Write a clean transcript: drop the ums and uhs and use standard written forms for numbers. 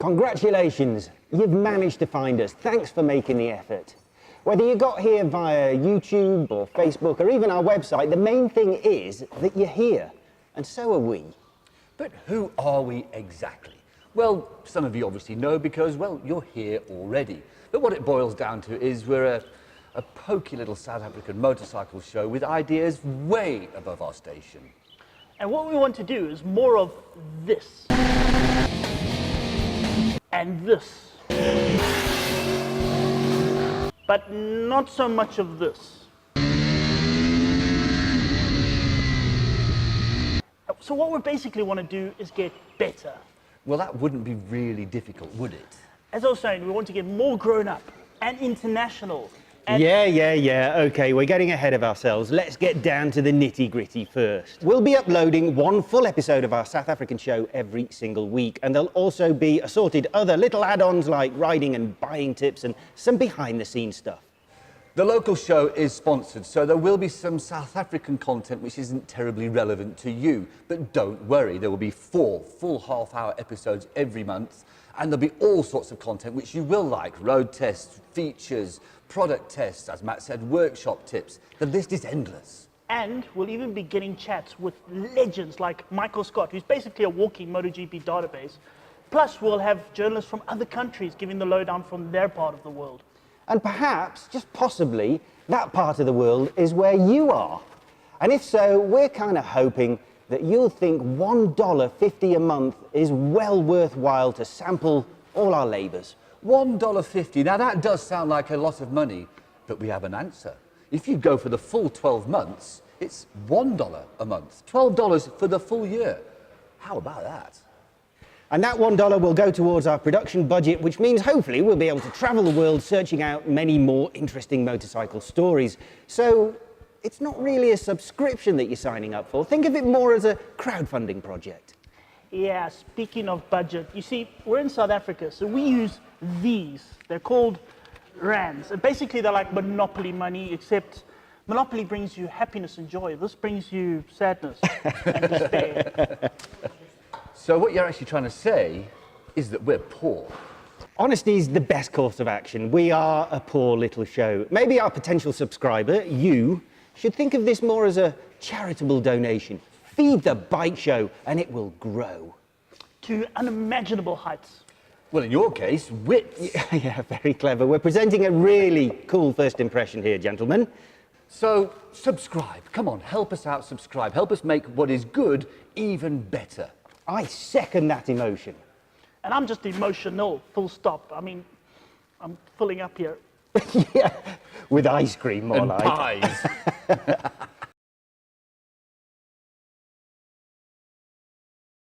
Congratulations, you've managed to find us. Thanks for making the effort. Whether you got here via YouTube or Facebook or even our website, the main thing is that you're here, and so are we. But who are we exactly? Well, some of you obviously know because, well, you're here already. But what it boils down to is we're a pokey little South African motorcycle show with ideas way above our station. And what we want to do is more of this. And this. But not so much of this. So what we basically want to do is get better. Well, that wouldn't be really difficult, would it? As I was saying, we want to get more grown up and international. And Yeah. Okay, we're getting ahead of ourselves. Let's get down to the nitty-gritty first. We'll be uploading one full episode of our South African show every single week, and there'll also be assorted other little add-ons like riding and buying tips and some behind-the-scenes stuff. The local show is sponsored, so there will be some South African content which isn't terribly relevant to you. But don't worry, there will be 4 full half-hour episodes every month, and there'll be all sorts of content which you will like. Road tests, features, product tests, as Matt said, workshop tips. The list is endless. And we'll even be getting chats with legends like Michael Scott, who's basically a walking MotoGP database. Plus, we'll have journalists from other countries giving the lowdown from their part of the world. And perhaps, just possibly, that part of the world is where you are. And if so, we're kind of hoping that you'll think $1.50 a month is well worthwhile to sample all our labours. $1.50, now that does sound like a lot of money, but we have an answer. If you go for the full 12 months, it's $1 a month, $12 for the full year. How about that? And that $1 will go towards our production budget, which means hopefully we'll be able to travel the world searching out many more interesting motorcycle stories. So it's not really a subscription that you're signing up for. Think of it more as a crowdfunding project. Yeah, speaking of budget, you see, we're in South Africa, so we use these. They're called rands. And basically, they're like Monopoly money, except Monopoly brings you happiness and joy. This brings you sadness and despair. So what you're actually trying to say is that we're poor. Honesty is the best course of action. We are a poor little show. Maybe our potential subscriber, you, should think of this more as a charitable donation. Feed the bike show and it will grow. To unimaginable heights. Well, in your case, widths. Yeah, very clever. We're presenting a really cool first impression here, gentlemen. So subscribe. Come on, help us out, subscribe. Help us make what is good even better. I second that emotion. And I'm just emotional, full stop. I mean, I'm filling up here. Yeah, with ice cream more And like. pies.